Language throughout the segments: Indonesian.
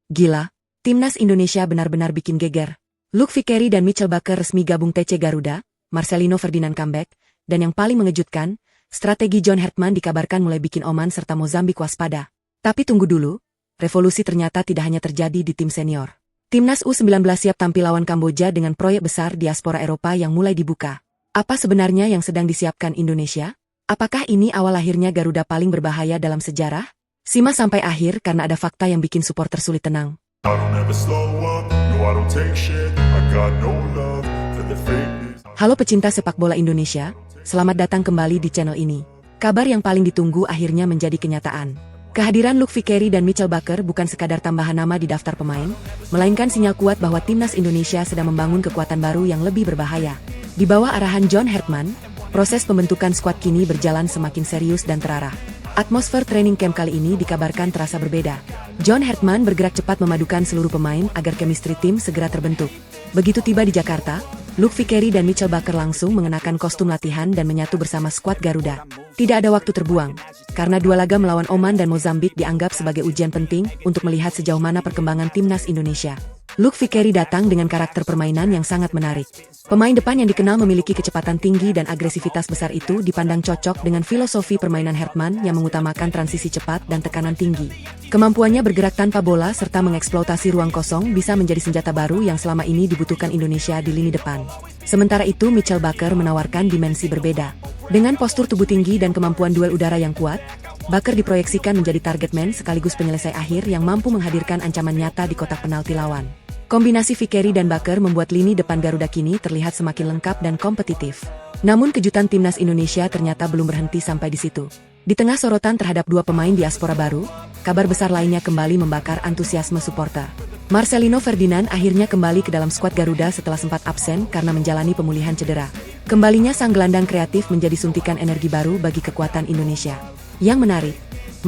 Gila, timnas Indonesia benar-benar bikin geger. Luke Vickery dan Mitchell Bakker resmi gabung TC Garuda, Marcelino Ferdinand comeback, dan yang paling mengejutkan, strategi John Hartman dikabarkan mulai bikin Oman serta Mozambik waspada. Tapi tunggu dulu, revolusi ternyata tidak hanya terjadi di tim senior. Timnas U19 siap tampil lawan Kamboja dengan proyek besar diaspora Eropa yang mulai dibuka. Apa sebenarnya yang sedang disiapkan Indonesia? Apakah ini awal lahirnya Garuda paling berbahaya dalam sejarah? Simak sampai akhir karena ada fakta yang bikin supporter sulit tenang. Halo pecinta sepak bola Indonesia, selamat datang kembali di channel ini. Kabar yang paling ditunggu akhirnya menjadi kenyataan. Kehadiran Luke Vickery dan Mitchell Bakker bukan sekadar tambahan nama di daftar pemain, melainkan sinyal kuat bahwa timnas Indonesia sedang membangun kekuatan baru yang lebih berbahaya. Di bawah arahan John Hartman, proses pembentukan skuad kini berjalan semakin serius dan terarah. Atmosfer training camp kali ini dikabarkan terasa berbeda. John Hartman bergerak cepat memadukan seluruh pemain agar chemistry tim segera terbentuk. Begitu tiba di Jakarta, Luke Vickery dan Mitchell Bakker langsung mengenakan kostum latihan dan menyatu bersama skuad Garuda. Tidak ada waktu terbuang, karena dua laga melawan Oman dan Mozambik dianggap sebagai ujian penting untuk melihat sejauh mana perkembangan timnas Indonesia. Luke Vickery datang dengan karakter permainan yang sangat menarik. Pemain depan yang dikenal memiliki kecepatan tinggi dan agresivitas besar itu dipandang cocok dengan filosofi permainan Hartman yang mengutamakan transisi cepat dan tekanan tinggi. Kemampuannya bergerak tanpa bola serta mengeksploitasi ruang kosong bisa menjadi senjata baru yang selama ini dibutuhkan Indonesia di lini depan. Sementara itu Mitchell Bakker menawarkan dimensi berbeda. Dengan postur tubuh tinggi dan kemampuan duel udara yang kuat, Bakker diproyeksikan menjadi target man sekaligus penyelesai akhir yang mampu menghadirkan ancaman nyata di kotak penalti lawan. Kombinasi Vickery dan Bakker membuat lini depan Garuda kini terlihat semakin lengkap dan kompetitif. Namun kejutan timnas Indonesia ternyata belum berhenti sampai di situ. Di tengah sorotan terhadap dua pemain diaspora baru, kabar besar lainnya kembali membakar antusiasme supporter. Marcelino Ferdinand akhirnya kembali ke dalam skuad Garuda setelah sempat absen karena menjalani pemulihan cedera. Kembalinya sang gelandang kreatif menjadi suntikan energi baru bagi kekuatan Indonesia. Yang menarik,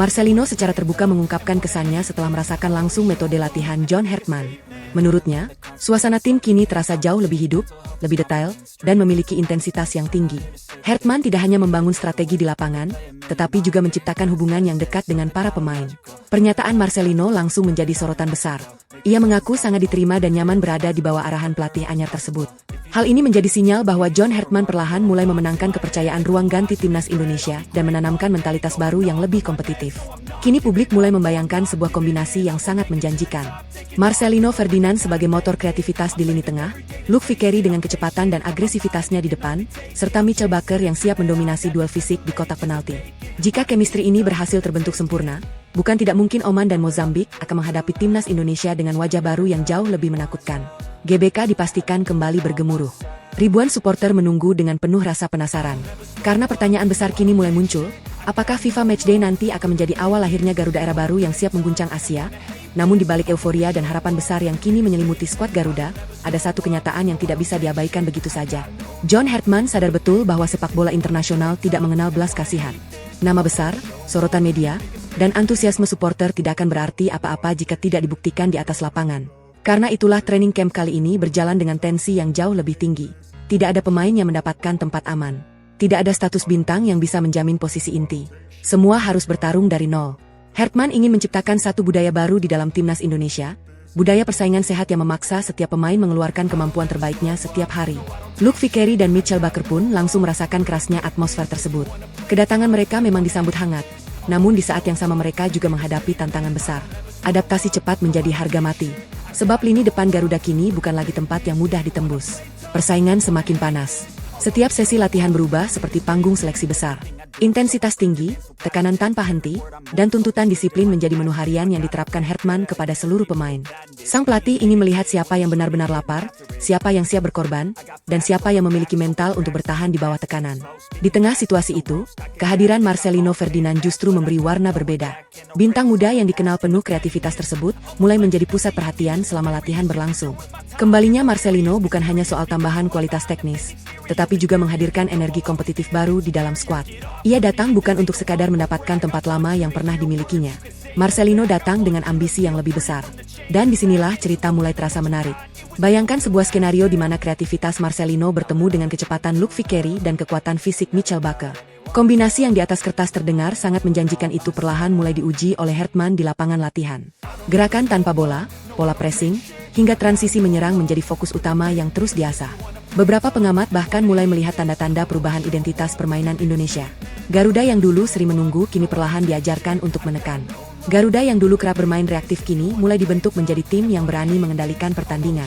Marcelino secara terbuka mengungkapkan kesannya setelah merasakan langsung metode latihan John Hartman. Menurutnya, suasana tim kini terasa jauh lebih hidup, lebih detail, dan memiliki intensitas yang tinggi. Hartman tidak hanya membangun strategi di lapangan, tetapi juga menciptakan hubungan yang dekat dengan para pemain. Pernyataan Marcelino langsung menjadi sorotan besar. Ia mengaku sangat diterima dan nyaman berada di bawah arahan pelatih anyar tersebut. Hal ini menjadi sinyal bahwa John Hartman perlahan mulai memenangkan kepercayaan ruang ganti timnas Indonesia dan menanamkan mentalitas baru yang lebih kompetitif. Kini publik mulai membayangkan sebuah kombinasi yang sangat menjanjikan. Marcelino Ferdinand sebagai motor kreativitas di lini tengah, Luke Vickery dengan kecepatan dan agresivitasnya di depan, serta Mitchell Bakker yang siap mendominasi duel fisik di kotak penalti. Jika chemistry ini berhasil terbentuk sempurna, bukan tidak mungkin Oman dan Mozambik akan menghadapi timnas Indonesia dengan wajah baru yang jauh lebih menakutkan. GBK dipastikan kembali bergemuruh. Ribuan supporter menunggu dengan penuh rasa penasaran. Karena pertanyaan besar kini mulai muncul, apakah FIFA Matchday nanti akan menjadi awal lahirnya Garuda era baru yang siap mengguncang Asia? Namun di balik euforia dan harapan besar yang kini menyelimuti skuad Garuda, ada satu kenyataan yang tidak bisa diabaikan begitu saja. John Hartman sadar betul bahwa sepak bola internasional tidak mengenal belas kasihan. Nama besar, sorotan media, dan antusiasme supporter tidak akan berarti apa-apa jika tidak dibuktikan di atas lapangan. Karena itulah training camp kali ini berjalan dengan tensi yang jauh lebih tinggi. Tidak ada pemain yang mendapatkan tempat aman. Tidak ada status bintang yang bisa menjamin posisi inti. Semua harus bertarung dari nol. Hartman ingin menciptakan satu budaya baru di dalam timnas Indonesia, budaya persaingan sehat yang memaksa setiap pemain mengeluarkan kemampuan terbaiknya setiap hari. Luke Vickery dan Mitchell Bakker pun langsung merasakan kerasnya atmosfer tersebut. Kedatangan mereka memang disambut hangat, namun di saat yang sama mereka juga menghadapi tantangan besar. Adaptasi cepat menjadi harga mati. Sebab lini depan Garuda kini bukan lagi tempat yang mudah ditembus. Persaingan semakin panas. Setiap sesi latihan berubah seperti panggung seleksi besar. Intensitas tinggi, tekanan tanpa henti, dan tuntutan disiplin menjadi menu harian yang diterapkan Hartman kepada seluruh pemain. Sang pelatih ingin melihat siapa yang benar-benar lapar, siapa yang siap berkorban, dan siapa yang memiliki mental untuk bertahan di bawah tekanan. Di tengah situasi itu, kehadiran Marcelino Ferdinand justru memberi warna berbeda. Bintang muda yang dikenal penuh kreativitas tersebut mulai menjadi pusat perhatian selama latihan berlangsung. Kembalinya Marcelino bukan hanya soal tambahan kualitas teknis, tetapi juga menghadirkan energi kompetitif baru di dalam skuad. Ia datang bukan untuk sekadar mendapatkan tempat lama yang pernah dimilikinya. Marcelino datang dengan ambisi yang lebih besar. Dan disinilah cerita mulai terasa menarik. Bayangkan sebuah skenario di mana kreativitas Marcelino bertemu dengan kecepatan Luke Vickery dan kekuatan fisik Mitchell Bakker. Kombinasi yang di atas kertas terdengar sangat menjanjikan itu perlahan mulai diuji oleh Hartman di lapangan latihan. Gerakan tanpa bola, pola pressing, hingga transisi menyerang menjadi fokus utama yang terus diasah. Beberapa pengamat bahkan mulai melihat tanda-tanda perubahan identitas permainan Indonesia. Garuda yang dulu sering menunggu kini perlahan diajarkan untuk menekan. Garuda yang dulu kerap bermain reaktif kini mulai dibentuk menjadi tim yang berani mengendalikan pertandingan.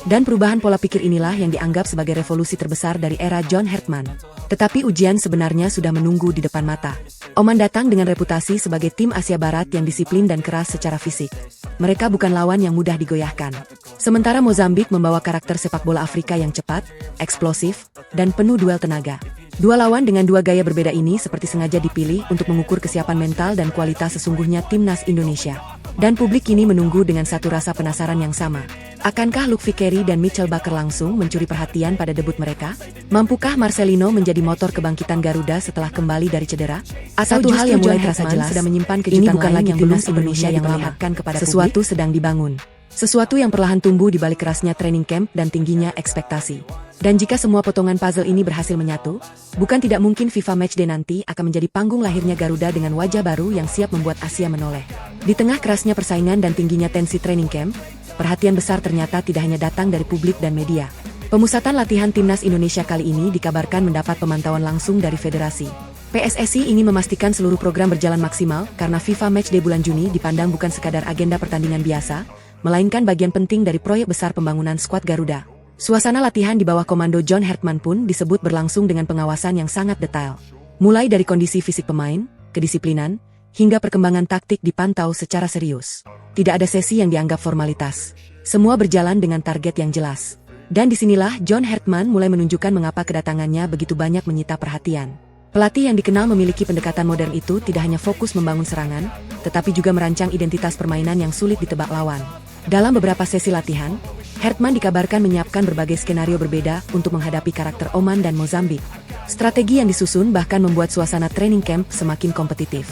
Dan perubahan pola pikir inilah yang dianggap sebagai revolusi terbesar dari era John Hartman. Tetapi ujian sebenarnya sudah menunggu di depan mata. Oman datang dengan reputasi sebagai tim Asia Barat yang disiplin dan keras secara fisik. Mereka bukan lawan yang mudah digoyahkan. Sementara Mozambik membawa karakter sepak bola Afrika yang cepat, eksplosif, dan penuh duel tenaga. Dua lawan dengan dua gaya berbeda ini seperti sengaja dipilih untuk mengukur kesiapan mental dan kualitas sesungguhnya timnas Indonesia. Dan publik kini menunggu dengan satu rasa penasaran yang sama. Akankah Luke Vickery dan Mitchell Baker langsung mencuri perhatian pada debut mereka? Mampukah Marcelino menjadi motor kebangkitan Garuda setelah kembali dari cedera? Satu hal yang mulai terasa jelas sudah menyimpan kejutan ini bukan lagi timnas Indonesia yang diperlihatkan kepada sesuatu sedang dibangun. Sesuatu yang perlahan tumbuh di balik kerasnya training camp dan tingginya ekspektasi. Dan jika semua potongan puzzle ini berhasil menyatu, bukan tidak mungkin FIFA Matchday nanti akan menjadi panggung lahirnya Garuda dengan wajah baru yang siap membuat Asia menoleh. Di tengah kerasnya persaingan dan tingginya tensi training camp, perhatian besar ternyata tidak hanya datang dari publik dan media. Pemusatan latihan timnas Indonesia kali ini dikabarkan mendapat pemantauan langsung dari federasi. PSSI ingin memastikan seluruh program berjalan maksimal karena FIFA Matchday bulan Juni dipandang bukan sekadar agenda pertandingan biasa, melainkan bagian penting dari proyek besar pembangunan skuad Garuda. Suasana latihan di bawah komando John Hartman pun disebut berlangsung dengan pengawasan yang sangat detail. Mulai dari kondisi fisik pemain, kedisiplinan, hingga perkembangan taktik dipantau secara serius. Tidak ada sesi yang dianggap formalitas. Semua berjalan dengan target yang jelas. Dan disinilah John Hartman mulai menunjukkan mengapa kedatangannya begitu banyak menyita perhatian. Pelatih yang dikenal memiliki pendekatan modern itu tidak hanya fokus membangun serangan, tetapi juga merancang identitas permainan yang sulit ditebak lawan. Dalam beberapa sesi latihan, Hartman dikabarkan menyiapkan berbagai skenario berbeda untuk menghadapi karakter Oman dan Mozambik. Strategi yang disusun bahkan membuat suasana training camp semakin kompetitif.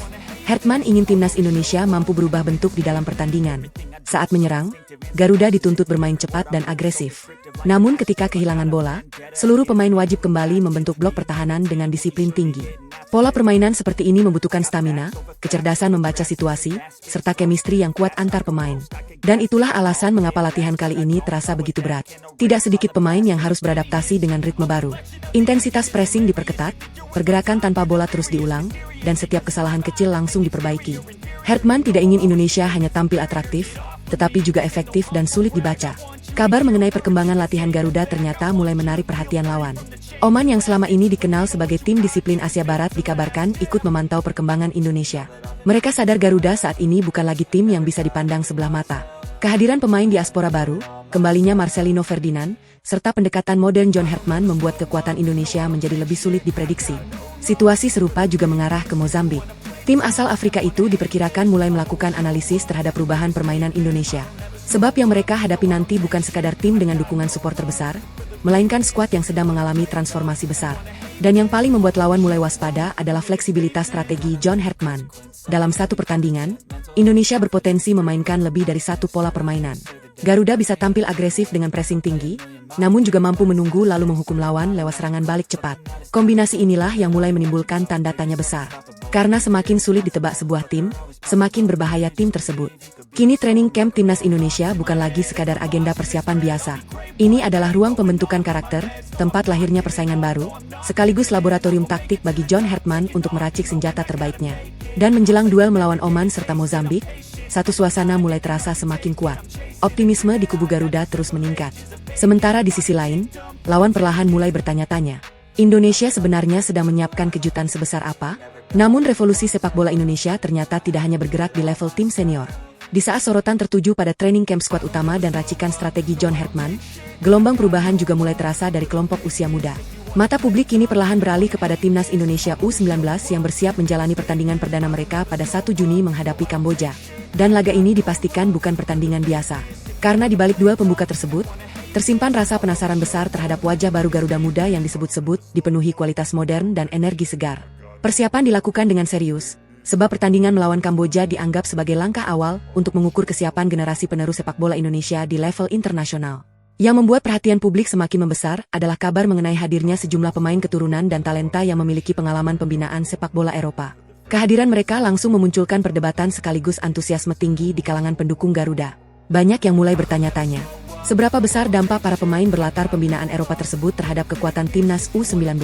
Hartman ingin timnas Indonesia mampu berubah bentuk di dalam pertandingan. Saat menyerang, Garuda dituntut bermain cepat dan agresif. Namun ketika kehilangan bola, seluruh pemain wajib kembali membentuk blok pertahanan dengan disiplin tinggi. Pola permainan seperti ini membutuhkan stamina, kecerdasan membaca situasi, serta chemistry yang kuat antar pemain. Dan itulah alasan mengapa latihan kali ini terasa begitu berat. Tidak sedikit pemain yang harus beradaptasi dengan ritme baru. Intensitas pressing diperketat, pergerakan tanpa bola terus diulang, dan setiap kesalahan kecil langsung diperbaiki. Hartman tidak ingin Indonesia hanya tampil atraktif, tetapi juga efektif dan sulit dibaca. Kabar mengenai perkembangan latihan Garuda ternyata mulai menarik perhatian lawan. Oman yang selama ini dikenal sebagai tim disiplin Asia Barat dikabarkan ikut memantau perkembangan Indonesia. Mereka sadar Garuda saat ini bukan lagi tim yang bisa dipandang sebelah mata. Kehadiran pemain diaspora baru, kembalinya Marcelino Ferdinand, serta pendekatan modern John Hartman membuat kekuatan Indonesia menjadi lebih sulit diprediksi. Situasi serupa juga mengarah ke Mozambik. Tim asal Afrika itu diperkirakan mulai melakukan analisis terhadap perubahan permainan Indonesia. Sebab yang mereka hadapi nanti bukan sekadar tim dengan dukungan supporter besar, melainkan skuad yang sedang mengalami transformasi besar. Dan yang paling membuat lawan mulai waspada adalah fleksibilitas strategi John Hartman. Dalam satu pertandingan, Indonesia berpotensi memainkan lebih dari satu pola permainan. Garuda bisa tampil agresif dengan pressing tinggi, namun juga mampu menunggu lalu menghukum lawan lewat serangan balik cepat. Kombinasi inilah yang mulai menimbulkan tanda tanya besar. Karena semakin sulit ditebak sebuah tim, semakin berbahaya tim tersebut. Kini training camp timnas Indonesia bukan lagi sekadar agenda persiapan biasa. Ini adalah ruang pembentukan karakter, tempat lahirnya persaingan baru, sekaligus laboratorium taktik bagi John Hartman untuk meracik senjata terbaiknya. Dan menjelang duel melawan Oman serta Mozambik, satu suasana mulai terasa semakin kuat. Optimisme di kubu Garuda terus meningkat. Sementara di sisi lain, lawan perlahan mulai bertanya-tanya. Indonesia sebenarnya sedang menyiapkan kejutan sebesar apa? Namun revolusi sepak bola Indonesia ternyata tidak hanya bergerak di level tim senior. Di saat sorotan tertuju pada training camp skuad utama dan racikan strategi John Hartman, gelombang perubahan juga mulai terasa dari kelompok usia muda. Mata publik kini perlahan beralih kepada timnas Indonesia U19 yang bersiap menjalani pertandingan perdana mereka pada 1 Juni menghadapi Kamboja. Dan laga ini dipastikan bukan pertandingan biasa. Karena di balik duel pembuka tersebut, tersimpan rasa penasaran besar terhadap wajah baru Garuda muda yang disebut-sebut dipenuhi kualitas modern dan energi segar. Persiapan dilakukan dengan serius, sebab pertandingan melawan Kamboja dianggap sebagai langkah awal untuk mengukur kesiapan generasi penerus sepak bola Indonesia di level internasional. Yang membuat perhatian publik semakin membesar adalah kabar mengenai hadirnya sejumlah pemain keturunan dan talenta yang memiliki pengalaman pembinaan sepak bola Eropa. Kehadiran mereka langsung memunculkan perdebatan sekaligus antusiasme tinggi di kalangan pendukung Garuda. Banyak yang mulai bertanya-tanya, seberapa besar dampak para pemain berlatar pembinaan Eropa tersebut terhadap kekuatan timnas U19?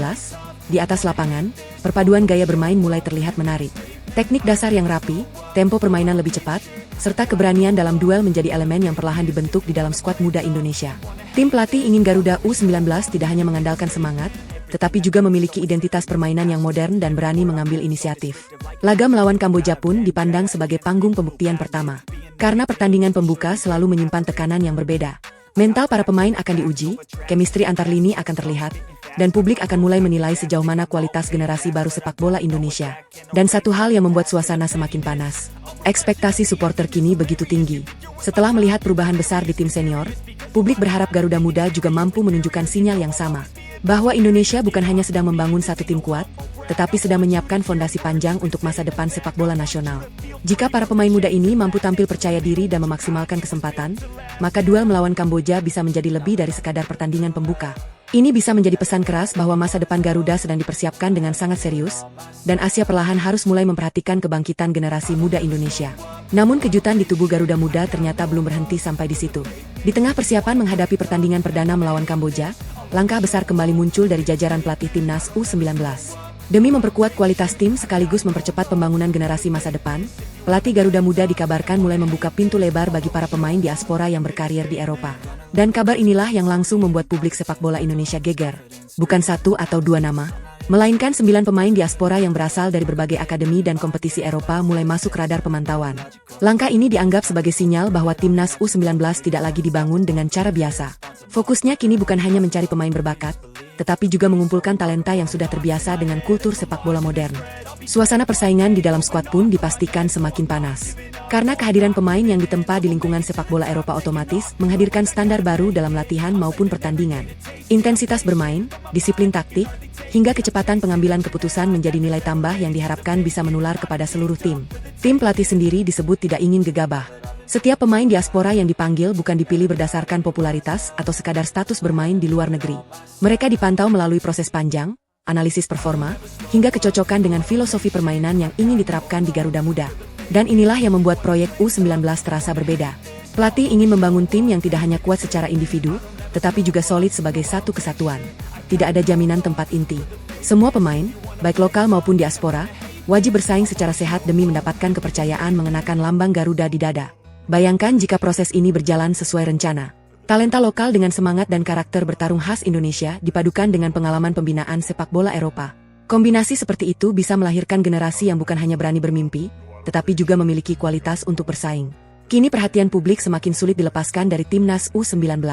Di atas lapangan, perpaduan gaya bermain mulai terlihat menarik. Teknik dasar yang rapi, tempo permainan lebih cepat, serta keberanian dalam duel menjadi elemen yang perlahan dibentuk di dalam skuad muda Indonesia. Tim pelatih ingin Garuda U19 tidak hanya mengandalkan semangat, tetapi juga memiliki identitas permainan yang modern dan berani mengambil inisiatif. Laga melawan Kamboja pun dipandang sebagai panggung pembuktian pertama. Karena pertandingan pembuka selalu menyimpan tekanan yang berbeda. Mental para pemain akan diuji, chemistry antar lini akan terlihat, dan publik akan mulai menilai sejauh mana kualitas generasi baru sepak bola Indonesia. Dan satu hal yang membuat suasana semakin panas, ekspektasi supporter kini begitu tinggi. Setelah melihat perubahan besar di tim senior, publik berharap Garuda Muda juga mampu menunjukkan sinyal yang sama, bahwa Indonesia bukan hanya sedang membangun satu tim kuat, tetapi sedang menyiapkan fondasi panjang untuk masa depan sepak bola nasional. Jika para pemain muda ini mampu tampil percaya diri dan memaksimalkan kesempatan, maka duel melawan Kamboja bisa menjadi lebih dari sekadar pertandingan pembuka. Ini bisa menjadi pesan keras bahwa masa depan Garuda sedang dipersiapkan dengan sangat serius, dan Asia perlahan harus mulai memperhatikan kebangkitan generasi muda Indonesia. Namun kejutan di tubuh Garuda Muda ternyata belum berhenti sampai di situ. Di tengah persiapan menghadapi pertandingan perdana melawan Kamboja, langkah besar kembali muncul dari jajaran pelatih timnas U19. Demi memperkuat kualitas tim sekaligus mempercepat pembangunan generasi masa depan, pelatih Garuda Muda dikabarkan mulai membuka pintu lebar bagi para pemain diaspora yang berkarir di Eropa. Dan kabar inilah yang langsung membuat publik sepak bola Indonesia geger. Bukan satu atau dua nama, melainkan 9 pemain diaspora yang berasal dari berbagai akademi dan kompetisi Eropa mulai masuk radar pemantauan. Langkah ini dianggap sebagai sinyal bahwa timnas U19 tidak lagi dibangun dengan cara biasa. Fokusnya kini bukan hanya mencari pemain berbakat, tetapi juga mengumpulkan talenta yang sudah terbiasa dengan kultur sepak bola modern. Suasana persaingan di dalam skuad pun dipastikan semakin panas. Karena kehadiran pemain yang ditempa di lingkungan sepak bola Eropa otomatis menghadirkan standar baru dalam latihan maupun pertandingan. Intensitas bermain, disiplin taktik, hingga kecepatan pengambilan keputusan menjadi nilai tambah yang diharapkan bisa menular kepada seluruh tim. Tim pelatih sendiri disebut tidak ingin gegabah. Setiap pemain diaspora yang dipanggil bukan dipilih berdasarkan popularitas atau sekadar status bermain di luar negeri. Mereka dipantau melalui proses panjang, analisis performa, hingga kecocokan dengan filosofi permainan yang ingin diterapkan di Garuda Muda. Dan inilah yang membuat proyek U19 terasa berbeda. Pelatih ingin membangun tim yang tidak hanya kuat secara individu, tetapi juga solid sebagai satu kesatuan. Tidak ada jaminan tempat inti. Semua pemain, baik lokal maupun diaspora, wajib bersaing secara sehat demi mendapatkan kepercayaan mengenakan lambang Garuda di dada. Bayangkan jika proses ini berjalan sesuai rencana. Talenta lokal dengan semangat dan karakter bertarung khas Indonesia dipadukan dengan pengalaman pembinaan sepak bola Eropa. Kombinasi seperti itu bisa melahirkan generasi yang bukan hanya berani bermimpi, tetapi juga memiliki kualitas untuk bersaing. Kini perhatian publik semakin sulit dilepaskan dari timnas U19.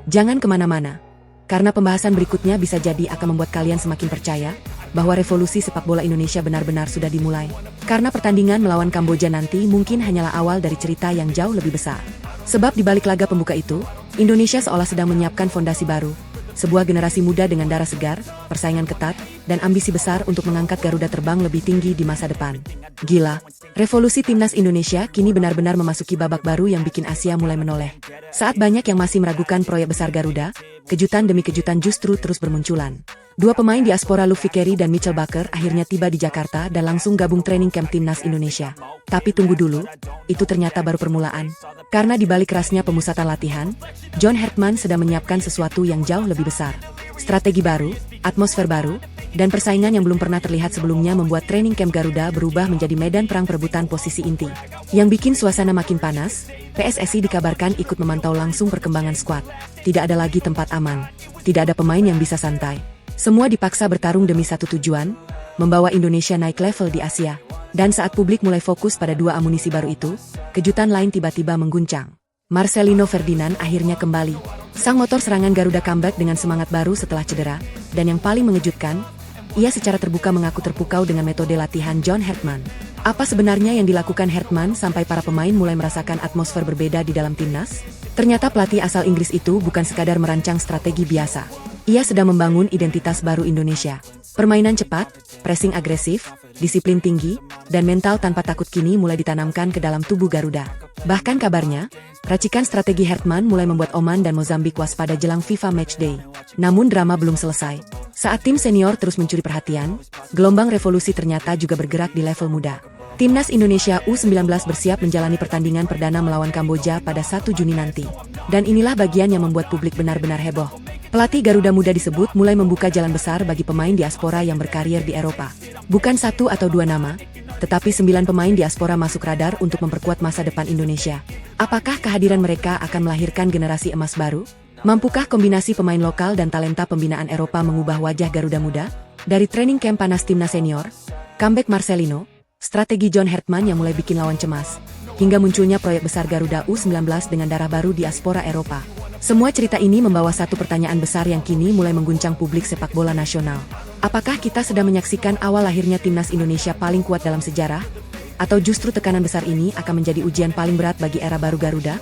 Jangan kemana-mana, karena pembahasan berikutnya bisa jadi akan membuat kalian semakin percaya bahwa revolusi sepak bola Indonesia benar-benar sudah dimulai. Karena pertandingan melawan Kamboja nanti mungkin hanyalah awal dari cerita yang jauh lebih besar. Sebab di balik laga pembuka itu, Indonesia seolah sedang menyiapkan fondasi baru. Sebuah generasi muda dengan darah segar, persaingan ketat, dan ambisi besar untuk mengangkat Garuda terbang lebih tinggi di masa depan. Gila, revolusi timnas Indonesia kini benar-benar memasuki babak baru yang bikin Asia mulai menoleh. Saat banyak yang masih meragukan proyek besar Garuda, kejutan demi kejutan justru terus bermunculan. Dua pemain diaspora Luke Vickery dan Mitchell Baker akhirnya tiba di Jakarta dan langsung gabung training camp timnas Indonesia. Tapi tunggu dulu, itu ternyata baru permulaan. Karena di balik kerasnya pemusatan latihan, John Hertman sedang menyiapkan sesuatu yang jauh lebih besar. Strategi baru, atmosfer baru, dan persaingan yang belum pernah terlihat sebelumnya membuat training camp Garuda berubah menjadi medan perang perebutan posisi inti. Yang bikin suasana makin panas, PSSI dikabarkan ikut memantau langsung perkembangan skuad. Tidak ada lagi tempat aman. Tidak ada pemain yang bisa santai. Semua dipaksa bertarung demi satu tujuan, membawa Indonesia naik level di Asia. Dan saat publik mulai fokus pada dua amunisi baru itu, kejutan lain tiba-tiba mengguncang. Marcelino Ferdinand akhirnya kembali. Sang motor serangan Garuda comeback dengan semangat baru setelah cedera, dan yang paling mengejutkan, ia secara terbuka mengaku terpukau dengan metode latihan John Hertman. Apa sebenarnya yang dilakukan Hertman sampai para pemain mulai merasakan atmosfer berbeda di dalam timnas? Ternyata pelatih asal Inggris itu bukan sekadar merancang strategi biasa. Ia sedang membangun identitas baru Indonesia. Permainan cepat, pressing agresif, disiplin tinggi, dan mental tanpa takut kini mulai ditanamkan ke dalam tubuh Garuda. Bahkan kabarnya, racikan strategi Hertman mulai membuat Oman dan Mozambik waspada jelang FIFA Matchday. Namun drama belum selesai. Saat tim senior terus mencuri perhatian, gelombang revolusi ternyata juga bergerak di level muda. Timnas Indonesia U19 bersiap menjalani pertandingan perdana melawan Kamboja pada 1 Juni nanti. Dan inilah bagian yang membuat publik benar-benar heboh. Pelatih Garuda Muda disebut mulai membuka jalan besar bagi pemain diaspora yang berkarir di Eropa. Bukan 1 atau 2 nama, tetapi 9 pemain diaspora masuk radar untuk memperkuat masa depan Indonesia. Apakah kehadiran mereka akan melahirkan generasi emas baru? Mampukah kombinasi pemain lokal dan talenta pembinaan Eropa mengubah wajah Garuda Muda? Dari training camp panas timnas senior, comeback Marcelino, strategi John Hertman yang mulai bikin lawan cemas, hingga munculnya proyek besar Garuda U19 dengan darah baru diaspora Eropa. Semua cerita ini membawa satu pertanyaan besar yang kini mulai mengguncang publik sepak bola nasional. Apakah kita sedang menyaksikan awal lahirnya timnas Indonesia paling kuat dalam sejarah? Atau justru tekanan besar ini akan menjadi ujian paling berat bagi era baru Garuda?